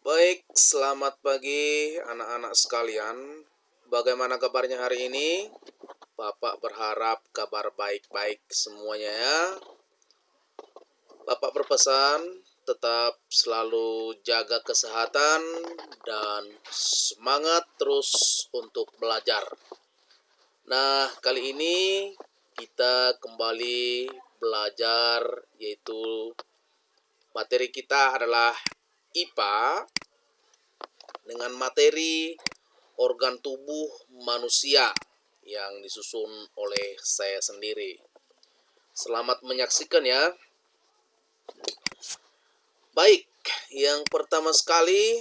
Baik, selamat pagi anak-anak sekalian. Bagaimana kabarnya hari ini? Bapak berharap kabar baik-baik semuanya ya. Bapak berpesan tetap selalu jaga kesehatan dan semangat terus untuk belajar. Nah, kali ini kita kembali belajar, yaitu materi kita adalah IPA dengan materi organ tubuh manusia yang disusun oleh saya sendiri. Selamat menyaksikan ya. Baik, yang pertama sekali,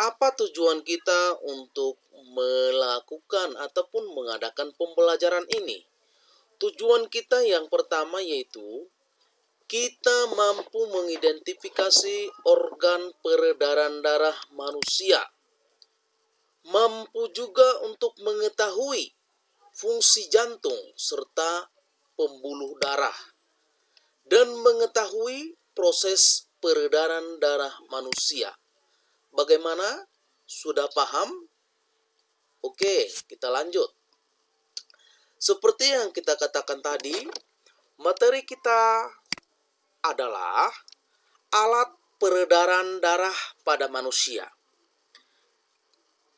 apa tujuan kita untuk melakukan ataupun mengadakan pembelajaran ini? Tujuan kita yang pertama yaitu kita mampu mengidentifikasi organ peredaran darah manusia, mampu juga untuk mengetahui fungsi jantung serta pembuluh darah, dan mengetahui proses peredaran darah manusia. Bagaimana? Sudah paham? Oke, kita lanjut. Seperti yang kita katakan tadi, materi kita adalah alat peredaran darah pada manusia.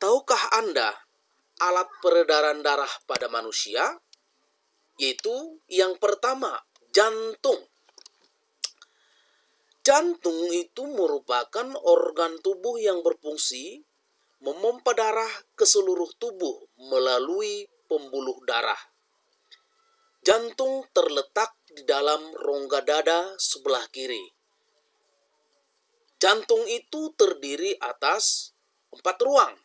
Tahukah Anda alat peredaran darah pada manusia? Yaitu yang pertama, jantung. Jantung itu merupakan organ tubuh yang berfungsi memompa darah ke seluruh tubuh melalui pembuluh darah. Jantung terletak di dalam rongga dada sebelah kiri. Jantung itu terdiri atas 4 ruang: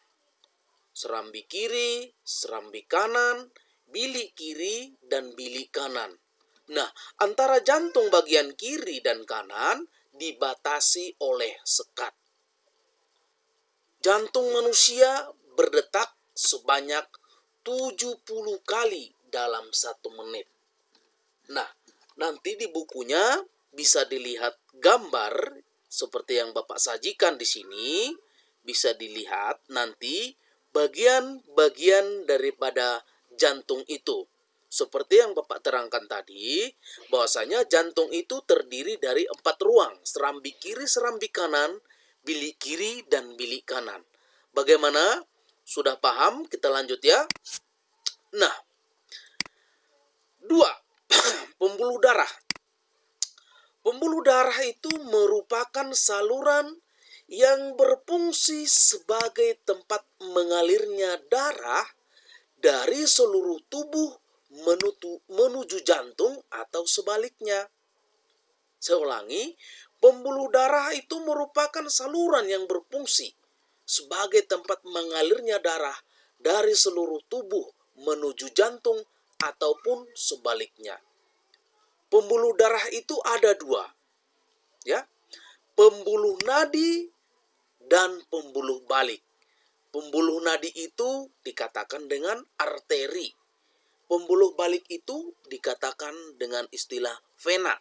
serambi kiri, serambi kanan, bilik kiri, dan bilik kanan. Nah, antara jantung bagian kiri dan kanan dibatasi oleh sekat. Jantung manusia berdetak sebanyak 70 kali dalam 1 menit. Nah, nanti di bukunya bisa dilihat gambar seperti yang Bapak sajikan di sini. Bisa dilihat nanti bagian-bagian daripada jantung itu. Seperti yang Bapak terangkan tadi, bahwasanya jantung itu terdiri dari 4 ruang: serambi kiri, serambi kanan, bilik kiri, dan bilik kanan. Bagaimana? Sudah paham? Kita lanjut ya. Nah, 2. Pembuluh darah. Pembuluh darah itu merupakan saluran yang berfungsi sebagai tempat mengalirnya darah dari seluruh tubuh menuju jantung atau sebaliknya. Saya ulangi, pembuluh darah itu merupakan saluran yang berfungsi sebagai tempat mengalirnya darah dari seluruh tubuh menuju jantung ataupun sebaliknya. Pembuluh darah itu ada 2, ya, pembuluh nadi dan pembuluh balik. Pembuluh nadi itu dikatakan dengan arteri. Pembuluh balik itu dikatakan dengan istilah vena.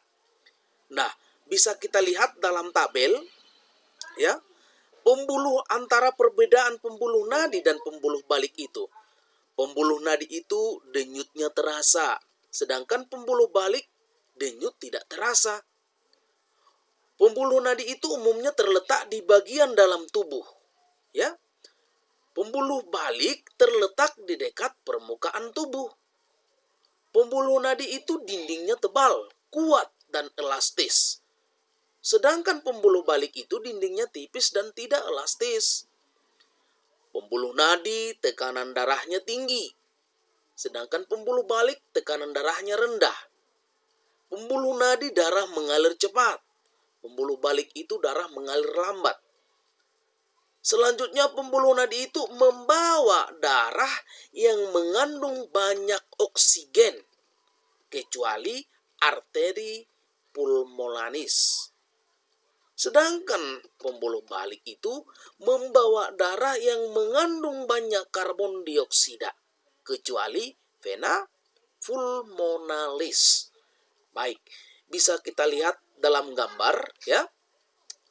Nah, bisa kita lihat dalam tabel, ya, antara perbedaan pembuluh nadi dan pembuluh balik itu. Pembuluh nadi itu denyutnya terasa, sedangkan pembuluh balik denyut tidak terasa. Pembuluh nadi itu umumnya terletak di bagian dalam tubuh, ya. Pembuluh balik terletak di dekat permukaan tubuh. Pembuluh nadi itu dindingnya tebal, kuat, dan elastis. Sedangkan pembuluh balik itu dindingnya tipis dan tidak elastis. Pembuluh nadi tekanan darahnya tinggi, sedangkan pembuluh balik tekanan darahnya rendah. Pembuluh nadi darah mengalir cepat, pembuluh balik itu darah mengalir lambat. Selanjutnya pembuluh nadi itu membawa darah yang mengandung banyak oksigen, kecuali arteri pulmonalis. Sedangkan pembuluh balik itu membawa darah yang mengandung banyak karbon dioksida, kecuali vena pulmonalis. Baik, bisa kita lihat dalam gambar, ya.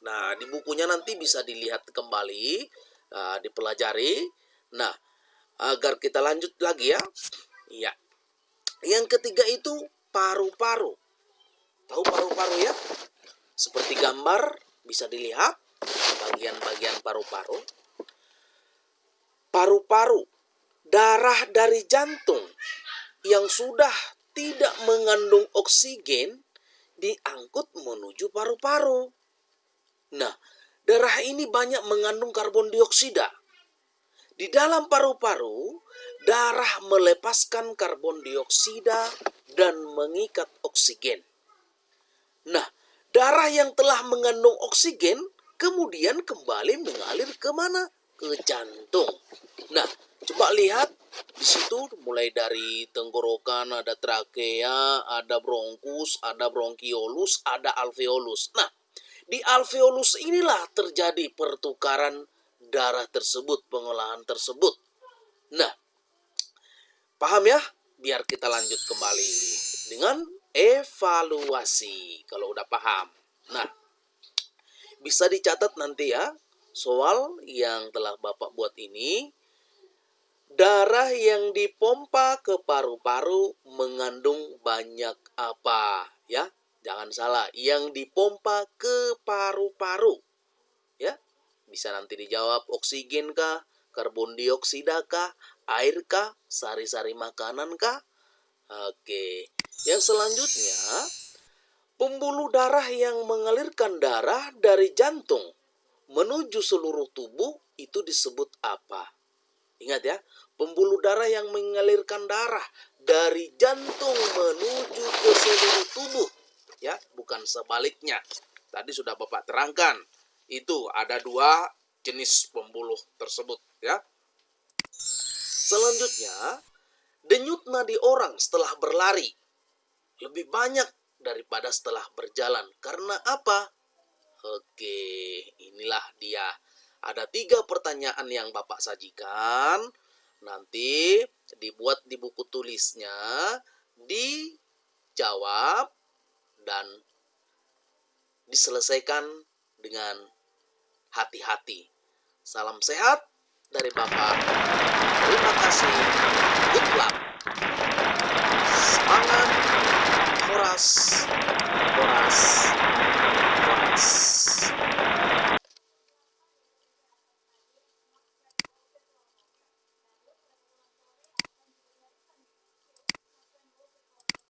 Nah, di bukunya nanti bisa dilihat kembali, dipelajari. Nah, agar kita lanjut lagi ya. Iya. Yang ketiga itu paru-paru. Tahu paru-paru ya? Seperti gambar bisa dilihat bagian-bagian paru-paru. Paru-paru, darah dari jantung yang sudah tidak mengandung oksigen diangkut menuju paru-paru. Nah, darah ini banyak mengandung karbon dioksida. Di dalam paru-paru, darah melepaskan karbon dioksida dan mengikat oksigen. Nah, darah yang telah mengandung oksigen kemudian kembali mengalir ke mana? Ke jantung. Nah, coba lihat di situ mulai dari tenggorokan, ada trakea, ada bronkus, ada bronkiolus, ada alveolus. Nah, di alveolus inilah terjadi pertukaran darah tersebut, pengolahan tersebut. Nah, paham ya? Biar kita lanjut kembali dengan evaluasi kalau udah paham. Nah, bisa dicatat nanti ya, soal yang telah Bapak buat ini. Darah yang dipompa ke paru-paru mengandung banyak apa? Ya, jangan salah, yang dipompa ke paru-paru. Ya, bisa nanti dijawab oksigen kah, karbon dioksida kah, air kah, sari-sari makanan kah? Oke. Yang selanjutnya, pembuluh darah yang mengalirkan darah dari jantung menuju seluruh tubuh itu disebut apa? Ingat ya, pembuluh darah yang mengalirkan darah dari jantung menuju ke seluruh tubuh. Ya, bukan sebaliknya. Tadi sudah Bapak terangkan. Itu ada 2 jenis pembuluh tersebut ya. Selanjutnya, denyut nadi orang setelah berlari lebih banyak daripada setelah berjalan. Karena apa? Oke, inilah dia. Ada 3 pertanyaan yang Bapak sajikan. Nanti dibuat di buku tulisnya, dijawab, dan diselesaikan dengan hati-hati. Salam sehat dari Bapak. Terima kasih. Good luck. Semangat. Horas.